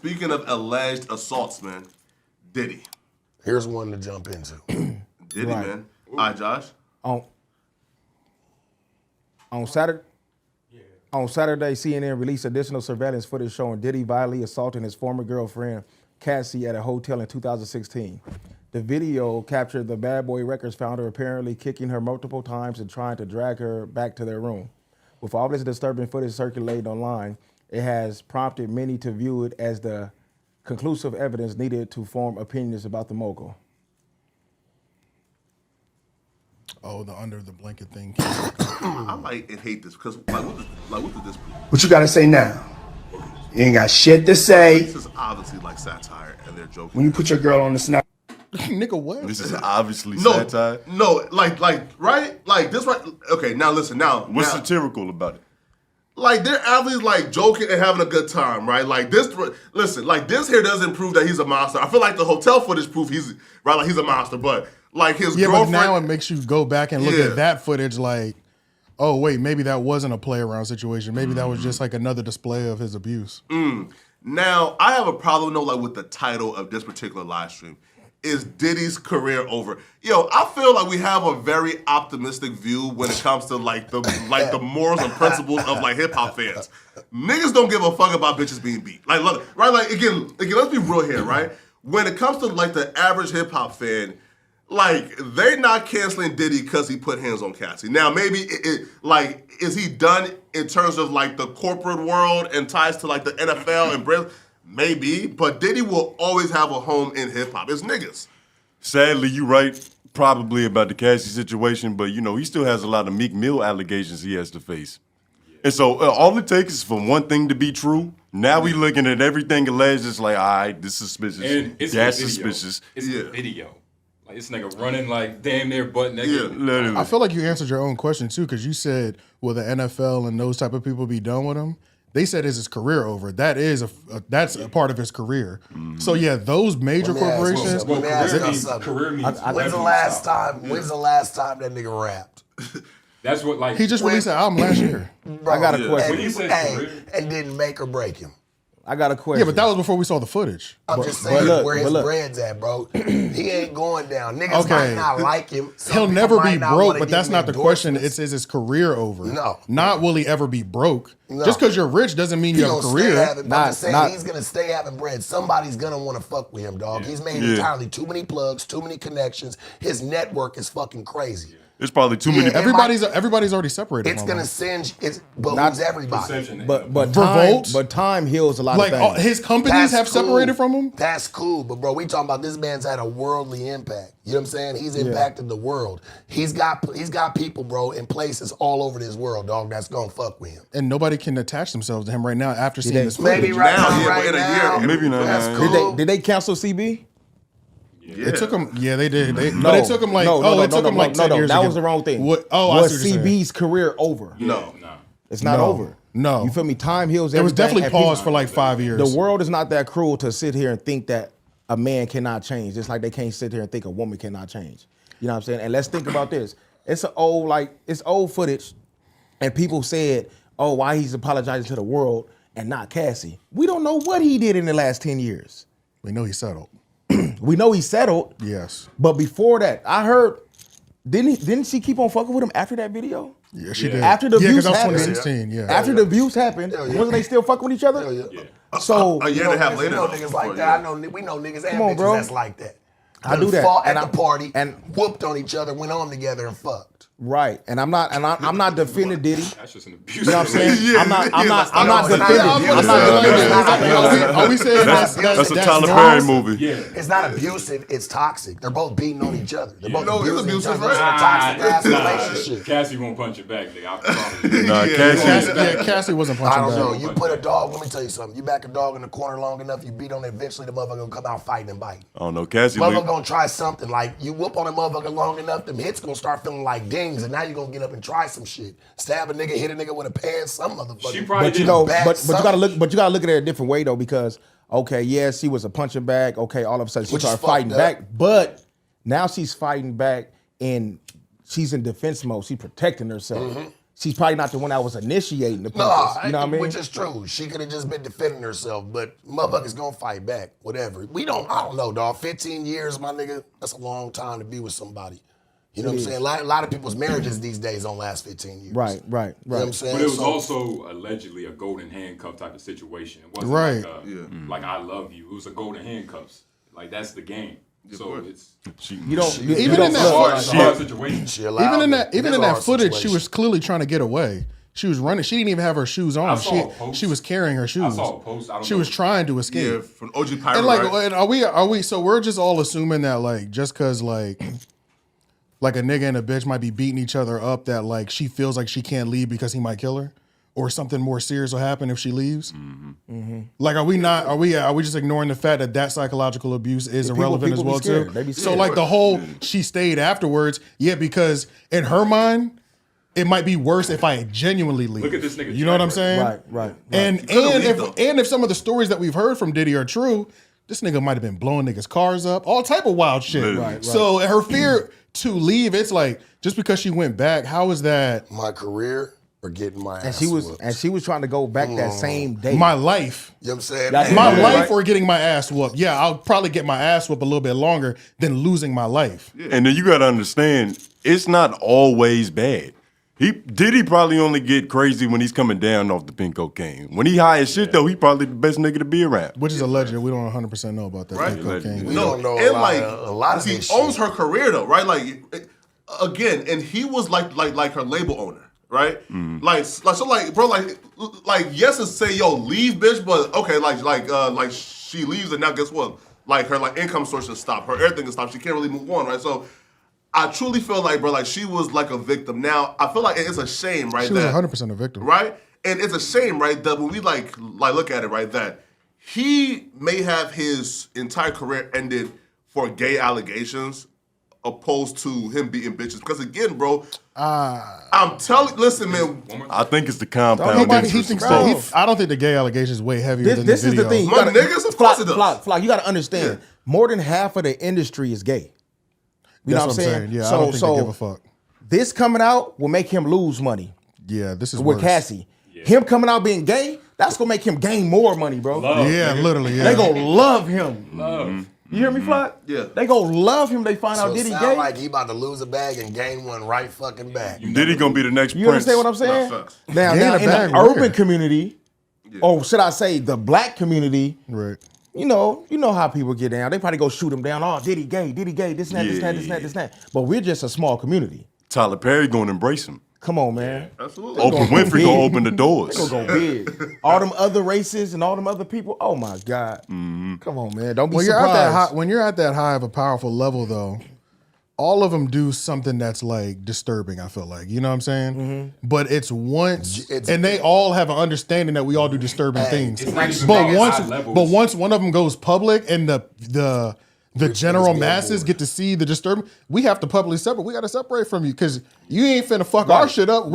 Speaking of alleged assaults, man, Diddy. Here's one to jump into. Diddy, man. All right, Josh. On Saturday, CNN released additional surveillance footage showing Diddy violently assaulting his former girlfriend, Cassie, at a hotel in 2016. The video captured the Bad Boy Records founder apparently kicking her multiple times and trying to drag her back to their room. With all this disturbing footage circulating online, it has prompted many to view it as the conclusive evidence needed to form opinions about the mogul. Oh, the under the blanket thing. I like and hate this because what did this prove? What you gotta say now? You ain't got shit to say. This is obviously like satire, and they're joking. When you put your girl on the snap. Nigga, what? This is obviously satire. No, like, right? Like this, right? Okay, now listen. What's satirical about it? Like they're athletes, like joking and having a good time, right? Like this. Listen, like this here doesn't prove that he's a monster. I feel like the hotel footage proof he's right, like he's a monster, but like his girlfriend. But now it makes you go back and look at that footage, like, oh wait, maybe that wasn't a play around situation. Maybe that was just like another display of his abuse. Now I have a problem though, like with the title of this particular live stream. Is Diddy's career over? Yo, I feel like we have a very optimistic view when it comes to like the morals and principles of like hip hop fans. Niggas don't give a fuck about bitches being beat. Like, look, right? Like again, let's be real here, right? When it comes to like the average hip hop fan, like they're not canceling Diddy because he put hands on Cassie. Now maybe like is he done in terms of like the corporate world and ties to like the NFL and brands? Maybe, but Diddy will always have a home in hip hop. It's niggas. Sadly, you right probably about the Cassie situation, but you know he still has a lot of Meek Mill allegations he has to face. And so all it takes is for one thing to be true. Now we looking at everything alleged. It's like, all right, this is suspicious. And it's that's video. suspicious. It's a video. Like this nigga running like damn near butt naked. Yeah, literally. I feel like you answered your own question too, because you said, will the NFL and those type of people be done with him? They said, is his career over? That is that's a part of his career. So yeah, those major corporations. Career means when's the last time that nigga rapped? That's what like he just released an album last year. Bro, I got a question. And didn't make or break him. I got a question. Yeah, but that was before we saw the footage. I'm just saying where his bread's at, bro. He ain't going down. Niggas might not like him. He'll never be broke, but that's not the question. It says his career over. No. Not will he ever be broke. No. Just because you're rich doesn't mean you have a career. He's going to stay having bread. Somebody's going to want to fuck with him, dog. He's made entirely too many plugs, too many connections. His network is fucking crazy. There's probably too many. Everybody's already separated. It's gonna singe. But who's everybody? But time heals a lot of things. Like his companies have separated from him. That's cool, but bro, we talking about this man's had a worldly impact. You know what I'm saying? He's impacted the world. He's got people, bro, in places all over this world, dog. That's gonna fuck with him. And nobody can attach themselves to him right now after seeing this footage. Maybe right now. Maybe not. That's cool. Did they cancel CB? Yeah. It took them. Yeah, they did. But it took them like. It took them like 10 years. That was the wrong thing. Was CB's career over? No, it's not over. No, you feel me? Time heals everything. It was definitely paused for like 5 years. The world is not that cruel to sit here and think that a man cannot change, just like they can't sit here and think a woman cannot change. You know what I'm saying? And let's think about this. It's old footage, and people said, "Oh, why he's apologizing to the world and not Cassie?" We don't know what he did in the last 10 years. We know he settled. We know he settled. Yes. But before that, I heard, didn't she keep on fucking with him after that video? Yeah, she did. After the views happened. 2016, yeah. After the views happened, wasn't they still fucking with each other? So a year and a half later. We know niggas like that. We know niggas and bitches that's like that. I do that. Fought at the party and whooped on each other, went home together and fucked. Right, and I'm not defending Diddy. That's just an abuse. You know what I'm saying? I'm not defending. I'm not defending. Are we saying that's a Tyler Perry movie? Yeah, it's not abusive. It's toxic. They're both beating on each other. They're both abusing each other. Right? It's a toxic ass relationship. Cassie won't punch it back, nigga. I promise. Cassie wasn't punching back. I don't know. You put a dog. Let me tell you something. You back a dog in the corner long enough, you beat on it. Eventually, the motherfucker gonna come out fighting and biting. I don't know, Cassie. Motherfucker gonna try something. Like you whoop on a motherfucker long enough, them hits gonna start feeling like dings, and now you're gonna get up and try some shit. Stab a nigga, hit a nigga with a pan, some motherfucker. She probably but you gotta look at it a different way though, because okay, yes, she was a punching bag. Okay, all of a sudden she started fighting back, but now she's fighting back and she's in defense mode. She's protecting herself. she's probably not the one that was initiating the No, punches. You know what I mean? which is true. She could have just been defending herself, but motherfuckers gonna fight back, whatever. I don't know, dog. 15 years, my nigga, that's a long time to be with somebody. You know what I'm saying? A lot of people's marriages these days don't last 15 years. Right. You know what I'm saying? But it was So- also allegedly a golden handcuff type of situation. It wasn't Right. like I love you. It was a golden handcuffs. Like that's the game. So it's You don't. You Even don't in that feel it's like- a hard situation. She allowed Even in it. that, It even is in a that hard footage, she situation. was clearly trying to get away. She was running. She didn't even have her shoes on. I saw a post. She was carrying her shoes. I saw a post. I don't She know. was trying to escape. Yeah, from OG Pirate. And like, right? and are we? So we're just all assuming that like, just because like a nigga and a bitch might be beating each other up, that like she feels like she can't leave because he might kill her, or something more serious will happen if she leaves. Like, are we not? Are we just ignoring the fact that that psychological abuse is irrelevant people as be well scared. too? They be So scared. like the whole she stayed afterwards, because in her mind, it might be worse if I genuinely leave. Look at this nigga You know what I'm track saying? Right. And could've leave, though. if some of the stories that we've heard from Diddy are true, this nigga might have been blowing niggas' cars up, all type of wild shit. Literally. Right. So her fear to leave, it's like, just because she went back, how is that My career or getting my ass whooped. And she was trying to go back that same day. my life? You know what I'm saying? That's My Yeah, life right. or getting my ass whooped? Yeah, I'll probably get my ass whooped a little bit longer than losing my life. And then you gotta understand, it's not always bad. Diddy probably only get crazy when he's coming down off the pink cocaine. When he high as shit though, he probably the best nigga to be around. Which is alleged. We don't 100% know about that. Right. Pink cocaine. We No, don't know and a lot of he this owns shit. her career though, right? Like again, and he was like her label owner, right? Like yes, to say yo leave, bitch, but okay, like she leaves and now guess what? Like her income source is stopped, her everything is stopped. She can't really move on, right? So I truly feel like, bro, like she was like a victim. Now I feel like it's a shame, right? She was that 100% a victim. right? And it's a shame, right, that when we like look at it, right, that he may have his entire career ended for gay allegations opposed to him beating bitches. Because again, bro, I'm telling, listen, man, I think it's the compound Nobody, he interest. thinks of that. both. I don't think the gay allegation is way heavier than This the is video. the thing. You My gotta- niggas, of course it does. Flock, you got to understand, more than half of the industry is gay. You know That's what I'm saying? Yeah, I don't think they give a fuck. This coming out will make him lose money Yeah, this is with worse. Cassie. Him coming out being gay, that's gonna make him gain more money, bro. Love, Yeah, nigga. literally. Yeah. They gonna love him. Love. You hear me, Flock? Yeah. They gonna love him. They find So out it Diddy sound gay. like he about to lose a bag and gain one right fucking back. Diddy gonna be the next You Prince. understand what I'm saying? Nah, facts. Now, Gain a in bag the urban where? community, or should I say the black community, Right. you know how people get down. They probably go shoot him down. Oh, Diddy gay, this and that, this and that, this and that, this and that. But we're just a small community. Tyler Perry gonna embrace him. Come on, man. Absolutely. Oprah gonna go Winfrey big. gonna open the doors. They gonna go big. All them other races and all them other people. Oh my God. Come on, man. Don't be When you're surprised. at that high, when you're at that high of a powerful level, though, all of them do something that's like disturbing. I feel like, you know what I'm saying. But it's once, and they all have an understanding that we all do disturbing things. It's not even But like once, high levels. but once one of them goes public and the general masses get to see the disturbing, we have to publicly separate. We got to separate from you because you ain't finna fuck our shit up.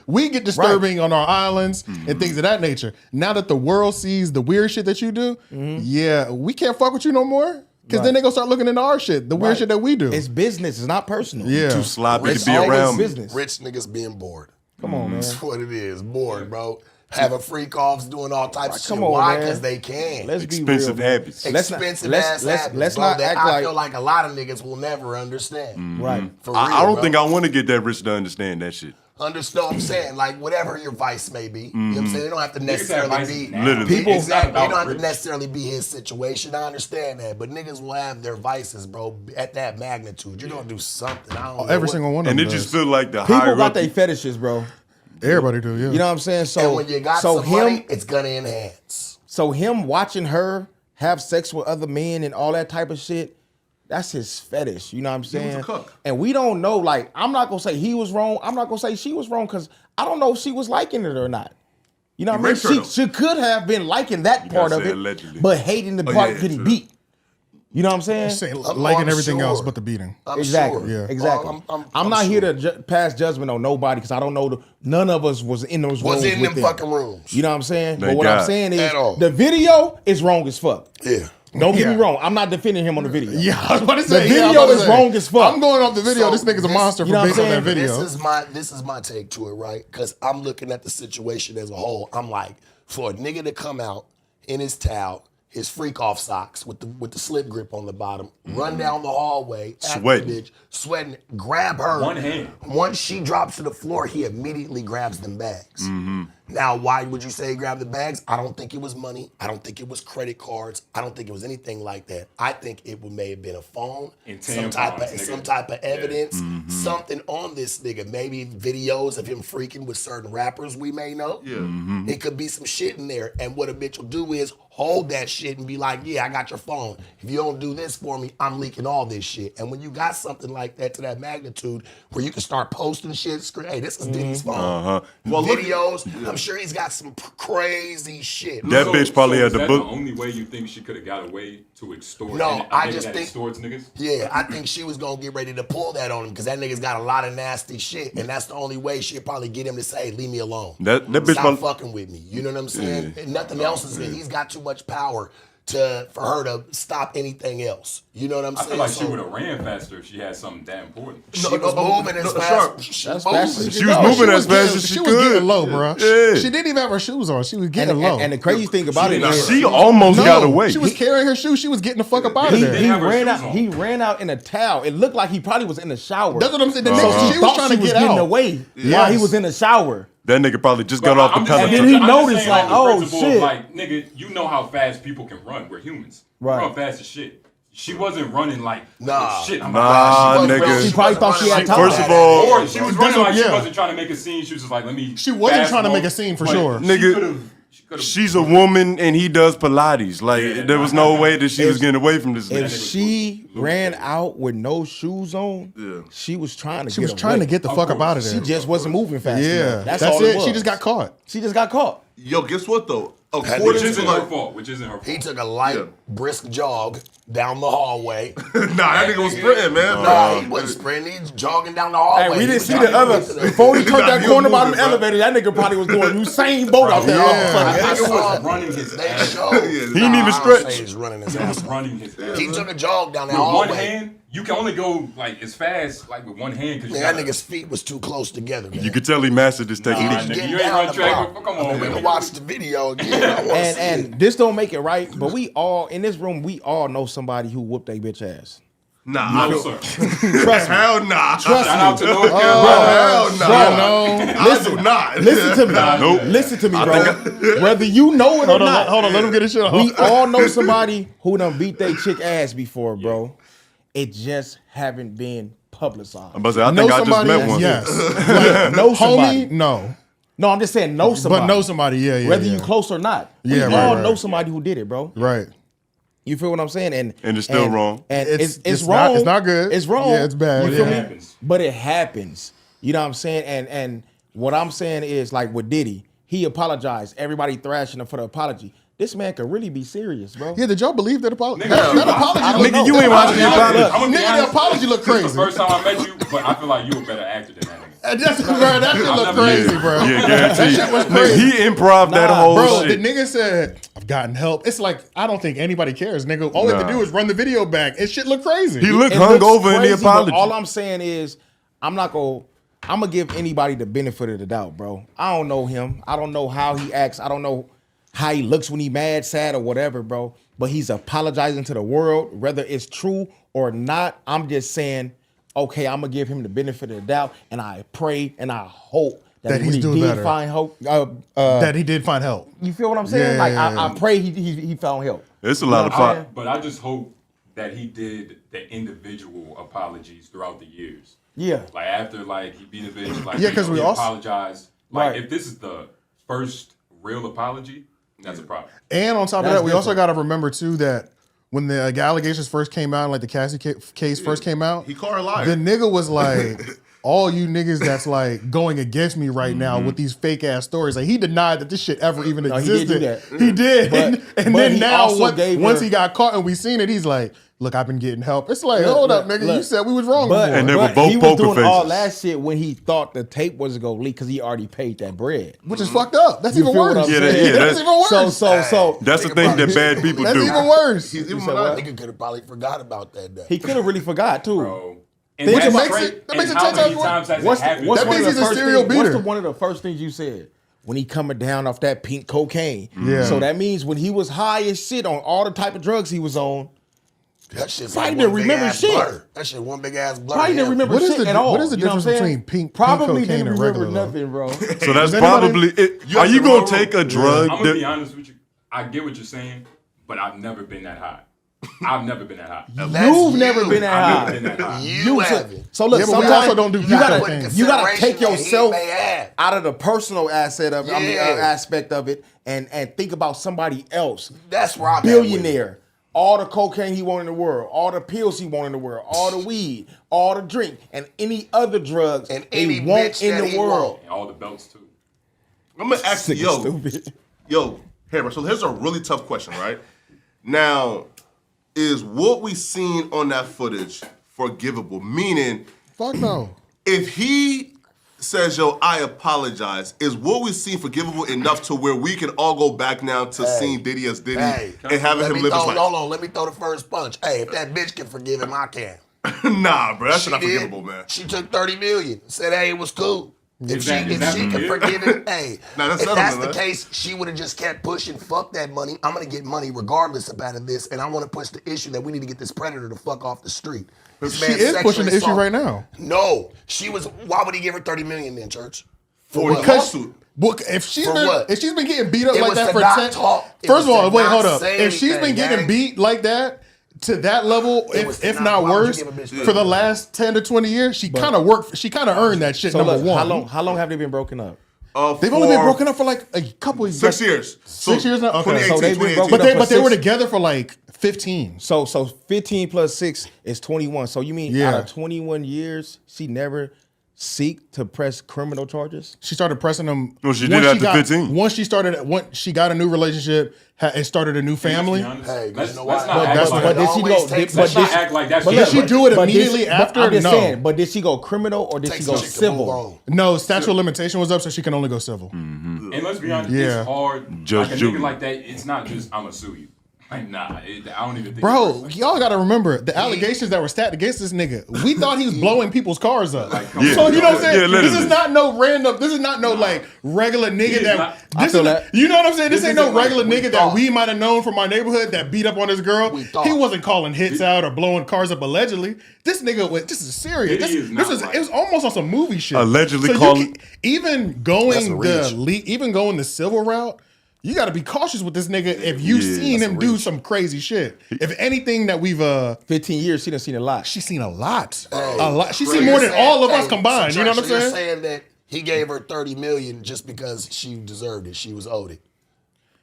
We get disturbing on our islands and things of that nature. Now that the world sees the weird shit that you do, yeah, we can't fuck with you no more. Because then they gonna start looking into our shit, the weird shit that we do. It's business. It's not personal. Yeah. Too sloppy Rich to be niggas around me. business. Rich niggas being bored. Come on, man. That's what it is. Bored, bro. Having freak offs, doing all types of shit. Come on, Why? man. Because they can. Let's be Expensive real, man. habits. Let's not- Expensive let's- ass let's- habits, let's bro, not that act I like- feel like a lot of niggas will never understand. Right. For real, I don't bro. think I want to get that rich to understand that shit. Understand what I'm saying? Like, whatever your vice may be. You know what I'm saying? They don't have to necessarily vices be. now. Literally. People- Exactly. It's They not don't have about to necessarily be his situation. I understand that. But niggas will have their vices, bro, at that magnitude. You're going to do something. I don't know. Every what. single one of And them it just does. feel like the People higher got up their you- fetishes, bro. Everybody do, yeah. You know what I'm saying? And So, when you got so some him, money, it's going to enhance. so him watching her have sex with other men and all that type of shit, that's his fetish. You know what I'm saying? a cook. And we don't know. Like, I'm not gonna say he was wrong. I'm not gonna say she was wrong because I don't know if she was liking it or not. You know what I mean? raped her, though. She could have been liking that gotta part of say it, allegedly. but hating the part yeah, getting true. beat. You know what I'm saying? Saying, I'm liking everything sure. else but the beating. I'm Exactly. sure. Yeah. Exactly. I'm not sure. here to pass judgment on nobody because I don't know. None of us was in those Was rooms in with them them. fucking rooms. You know what I'm saying? Thank But what I'm God. saying is At all. the video is wrong as fuck. Yeah. Don't get me wrong. I'm not defending him on the video. Yeah, I was about to say The video is wrong as fuck. I'm going off the video. So this nigga's a monster you know for what based I'm on that saying? video. This is my take to it, right? Because I'm looking at the situation as a whole. I'm like, for a nigga to come out in his towel, his freak off socks with the slip grip on the bottom, run down the hallway, Sweating. bitch, sweating, grab her. One hand. Once she drops to the floor, he immediately grabs them bags. Now, why would you say he grabbed the bags? I don't think it was money. I don't think it was credit cards. I don't think it was anything like that. I think it may have been a phone, And some type tampons, of evidence, something on this nigga. Maybe videos of him freaking with certain rappers we may know. Yeah. It could be some shit in there. And what a bitch will do is hold that shit and be like, yeah, I got your phone. If you don't do this for me, I'm leaking all this shit. And when you got something like that to that magnitude where you can start posting shit, hey, this is Diddy's phone. Well, Videos, I'm sure he's got some crazy shit. That bitch probably had is the that book. the only way you think she could have got away to extort? No, a I nigga just that think- extorts niggas. Yeah, I think she was gonna get ready to pull that on him because that nigga's got a lot of nasty shit, and that's the only way she'd probably get him to say, "Leave me alone. That bitch Stop probably- fucking with me." You know what I'm saying? And nothing else is. He's got too much power for her to stop anything else. You know what I'm I saying? feel like she So- would have ran faster if she had something that important. She was moving as fast. That's fast. She was moving as fast as she was could. getting low, bro. Yeah. She didn't even have her shoes on. She was getting low. And the crazy thing about it is She almost got away. She was carrying her shoes. She was getting the fuck up out of he, there. he have her ran shoes out. on. He ran out in a towel. It looked like he probably was in the shower. That's what I'm saying. The So nigga, she was thought trying she to was get getting out. away while Yes. he was in the shower. That nigga probably just got But off the I'm just pellet. And saying- then he I'm just noticed, saying like, on the oh, principle of, shit. Like, nigga, you know how fast people can run. We're humans. Right. We run fast as shit. She wasn't running like, Nah. oh, shit, I'm Nah, about to nigga. She probably thought she had time. First of all, Or she was running like she yeah. wasn't trying to make a scene. She was just like, let me. She wasn't fast trying to walk. make a scene for Like, sure. She Nigga, could've- she's a woman and he does Pilates. Like there was no way that she was getting away from this If nigga. she ran out with no shoes on, she was trying to She was trying to get the fuck up out of there. She just wasn't moving fast Yeah, enough. that's all it. was. She just got caught. She just got caught. Yo, guess what though? Which According to isn't her like, fault. Which isn't her fault. He took a light, brisk jog down the hallway. nah, that nigga was sprinting, man. Nah, he wasn't sprinting. He's jogging down the hallway. Hey, we He didn't was see jogging the other. into Before he turned that He corner was by the moving, bro. elevator, that nigga probably was doing Usain Bolt out there. Yeah. Oh, I He saw was running his They ass. showed. He didn't even I don't stretch. say he's running his He ass was off. running his ass. He took a jog down the With one hallway. hand, you can only go like as fast like with one hand because Man, that nigga's feet was too close together, man. You could tell he mastered this technique. He was nigga, getting you ain't down run the track, block. but come on, I mean, we man. can watch the video again. I wanna see it. And this don't make it right, but we all in this room, we all know somebody who whooped a bitch ass. Nah, No, sir. Trust me. hell nah. Shout out to North Hell Carolina. nah. I do not. Listen to me. Nope. Listen to me, bro. Whether you know it or not, Hold on, let him get his shit off. we all know somebody who done beat their chick ass before, bro. It just haven't been publicized. I'm about to say, I know think I just somebody? met one. Yes. Know somebody. Homie, no. No, I'm just saying know somebody. But know somebody, yeah. Whether yeah. you close or not. Yeah, we right, all right. know somebody who did it, bro. Right. You feel what I'm saying? And it's still wrong. And It's- it's it's not- wrong. it's not good. It's wrong. Yeah, it's bad. You Yeah. feel It me? happens. But it happens. You know what I'm saying? And what I'm saying is like with Diddy, he apologized. Everybody thrashing him for the apology. This man could really be serious, bro. Yeah, did y'all believe that apology? Nigga, that I- apology I looked- don't Nigga, you know. ain't watching the I'm apology. gonna be Nigga, the honest. apology look This is crazy. the first time I met you, but I feel like you a better actor than that nigga. And that's bro, that shit look never- crazy, bro. Yeah, guaranteed. That shit was Nigga, crazy. he improv that whole Bro, shit. the nigga said, I've gotten help. It's like, I don't think anybody cares, nigga. All they have to Nah. do is run the video back. It shit look crazy. He looked It looks hungover in the crazy, but apology. all I'm saying is, I'm gonna give anybody the benefit of the doubt, bro. I don't know him. I don't know how he acts. I don't know how he looks when he mad, sad, or whatever, bro. But he's apologizing to the world, whether it's true or not. I'm just saying, okay, I'm gonna give him the benefit of the doubt, and I pray and I hope that he he's really doing did better. find hope. that he did find help. You feel what I'm saying? Yeah, Like yeah, yeah. I pray he found help. It's a lot of You know what I'm fun. saying? But I just hope that he did the individual apologies throughout the years. Yeah. Like after like he beat a bitch, like Yeah, 'cause we he also- apologized. Like Right. if this is the first real apology, that's a problem. And on top of That's that, we also different. got to remember too that when the allegations first came out, like the Cassie case first came out, He called her a liar. the nigga was like, all you niggas that's like going against me right now Mm-hmm. with these fake ass stories. Like he denied that this shit ever even he did existed. do that. He did. But- and but then he now also gave once her- he got caught and we seen it, he's like, look, I've been getting help. It's like, hold up, nigga. You said we was wrong But, before. And they were but both he was poker doing all faces. that shit when he thought the tape was gonna leak because he already paid that bread. Which is fucked up. That's You even feel what worse. I'm Yeah, saying? that's even worse. So That's the thing that bad people That's do. even worse. He's even said not- what? Nigga could have probably forgot about that day. he could have really forgot too. Bro. And Think that's about- straight. that makes And it how 10 many times times has What's it happened? That one means of the he's a first serial things- beater. one of the first things you said? When he coming down off that pink cocaine. Yeah. So that means when he was high as shit on all the type of drugs he was on, That shit Probably one didn't big remember ass shit. blur. That shit one big ass blur. probably to didn't him. remember What is shit the- at all. what is the You know difference what I'm saying? between pink Probably cocaine didn't and remember regular, though? nothing, bro. So that's anybody- probably it. Are you gonna take a drug? I'm gonna be that- honest with you. I get what you're saying, but I've never been that high. I've never been that high. That's You've you. never been that I've high. never been that high. You haven't. So look, Yeah, but we sometimes also don't do you gotta cocaine. you gotta take Consideration that he yourself may have. out of the personal asset of Yeah. aspect of it and think about somebody else. That's where I'm at with it. Billionaire. All the cocaine he want in the world, all the pills he want in the world, all the weed, all the drink, and any other drugs And he any want bitch in that the he world. want. And all the belts too. I'm gonna ask you, Sick and stupid. yo, Hammer. So here's a really tough question, right? Now, is what we seen on that footage forgivable? Meaning, Fuck no. if he says, "Yo, I apologize," is what we seen forgivable enough to where we can all go back now to seeing Diddy as Diddy Hey, and having him live his life? Hold on, let me throw the first punch. Hey, if that bitch can forgive him, I can. Nah, bro, that's She not did. forgivable, man. She took 30 million. Said, hey, it was cool. If Is she, that- is if that she can forgive? forgive him, hey, Nah, that's if settlement, that's the man. case, she would have just kept pushing. Fuck that money. I'm gonna get money regardless about this, and I want to push the issue that we need to get this predator the fuck off the street. This She man is pushing sexually the issue assault- right now. No, she was. Why would he give her 30 million then, Church? For what? the lawsuit. Well, if she's For been what? if she's been getting beat up It like was that to for not 10 talk. It First of was all, to wait, not hold up. say If she's been anything, getting gang. beat like that to that level, It was if to not not- why would you worse, give a bitch for the 30? last 10 to 20 years, she kind of worked. She kind of earned that shit. So number look, one. how long have they been broken up? They've only been broken up for like a couple of 6 years. 6 years now. Okay, 2018, So they've been 2018. broken up. but they were six- together for like 15. So 15 plus 6 is 21. So you mean Yeah. out of 21 years, she never seek to press criminal charges? She started pressing them. Well, she once did after got- 15. Once she got a new relationship and started a new family. Let's be honest. Hey, 'cause let's you know let's why? not But act that's like what- But did she always go? takes- But let's did not she, act like that but shit. Did she look, do it but did immediately she- after? I'm just No. saying. But did she go criminal or did she Takes go a chick to move civil? on. No, statute of limitation was up, so she can only go civil. And let's be honest, Yeah. it's hard. Just like a Judy. nigga like that, it's not just I'ma sue you. Like nah, I don't even think. Bro, it's y'all gotta remember the allegations that were stacked against this nigga. We thought he was blowing people's cars up. Like, come So on. you know what I'm saying? Yeah, This is literally. not no random. This is not no like regular nigga is that. not- I This feel is that. you know what I'm saying? This This ain't no isn't like regular we nigga that thought. we might have known from our neighborhood that beat up on his girl. We thought. He wasn't calling hits out or blowing cars up allegedly. This nigga was. This is serious. Diddy This, is this not was. like- It was almost on some movie shit. Allegedly So you calling- even That's a going reach. even going the civil route. You got to be cautious with this nigga if you've Yeah, seen that's him do some crazy shit. If anything that we've 15 years, she done seen a lot. she's seen a lot. Hey, A lot. She's so seen you're more than saying- all of us hey, combined. so You know what I'm Church, so saying? You're saying that he gave her 30 million just because she deserved it. She was owed it.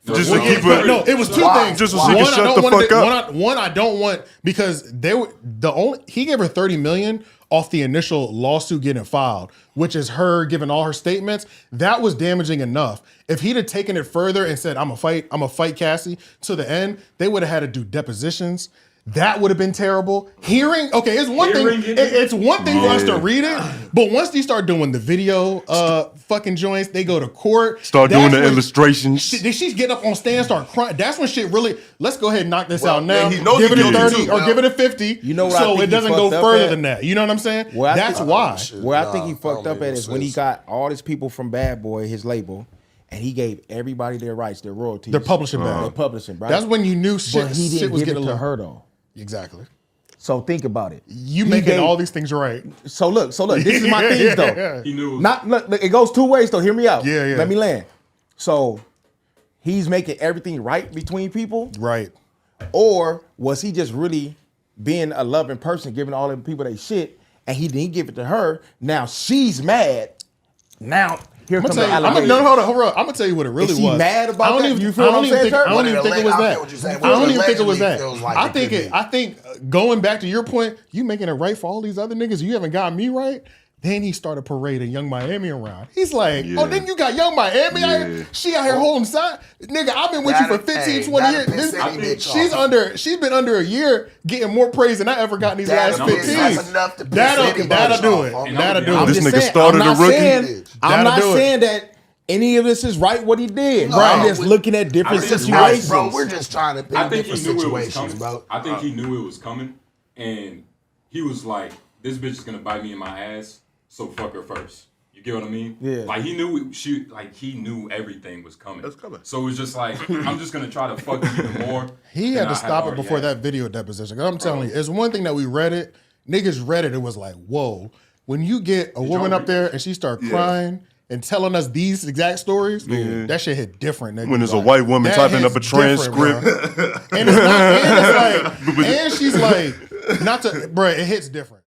Just Well, to yeah, keep but her. No, it was two Why? things. Just so she can One, I shut don't the want fuck up. One, I don't want because they were the only. He gave her 30 million off the initial lawsuit getting filed, which is her giving all her statements. That was damaging enough. If he'd have taken it further and said, I'm a fight Cassie to the end, they would have had to do depositions. That would have been terrible. Okay, it's one Hearing thing. it? It's one thing for us to Yeah. read it, but once you start doing the video, fucking joints, they go to court. Start doing that's the when- illustrations. She's getting up on stand, start crying. That's when shit really. Let's go ahead and knock this Well, out now. yeah, he knows Give it he a guilty 30 too. or give it a 50. You know what I so think it he doesn't go fucked up further at? than that. You know what I'm saying? Where I That's think- why. Where I think he Nah, fucked I up don't at make is no when he sense. got all these people from Bad Boy, his label, and he gave everybody their rights, their royalties. They're publishing Their back. publishing, right? That's when you knew shit. But he shit didn't was give it getting to low. her though. Exactly. So think about it. You He making gave- all these things right. So look. This is my things though. He knew. Not look, it goes two ways though. Hear me out. Yeah, yeah. Let me land. So he's making everything right between people, Right. or was he just really being a loving person, giving all them people they shit, and he didn't give it to her? Now she's mad. Now here I'm comes gonna the tell you. allegation. No, hold on. I'm gonna tell you what it really Is she was. mad about I don't that? even, You feel I what don't I'm even saying, think. sir? I don't What even it think it was I get that. what you're saying. I What don't it even think it was that. allegedly feels like I it think could it. be. I think going back to your point, you making it right for all these other niggas. You haven't got me right. Then he started parading Young Miami around. He's like, Yeah. oh, then you got Young Miami out here? She out here holding side. Nigga, I've been with you for 15, 20 years. She's been under a year getting more praise than I ever got in these last 15. That's enough to That'll do it. That'll do it. This just nigga saying, started I'm a not rookie. saying- I'm That'll not do it. saying that any of this is right what he did. No, bro. I'm just we- looking at different It's just situations. Bro, we're just trying to I pick think he different knew it was situations, coming. bro. I think he knew it was coming, and he was like, "This bitch is gonna bite me in my ass, so fuck her first." You get what I mean? Yeah. Like he knew he knew everything was coming. It's coming. So it was just like, I'm just gonna try to fuck you even more. He than had I to stop it already before had. that video deposition. 'Cause I'm telling you, it's one thing that we read it. Niggas read it. It was like, whoa. When you get a woman up there and she start crying and telling us these exact stories, that shit hit different, nigga. When there's a Like, white woman that typing hits up a different, transcript. bro. And it's not, and it's like, and she's like, not to, bro, it hits different.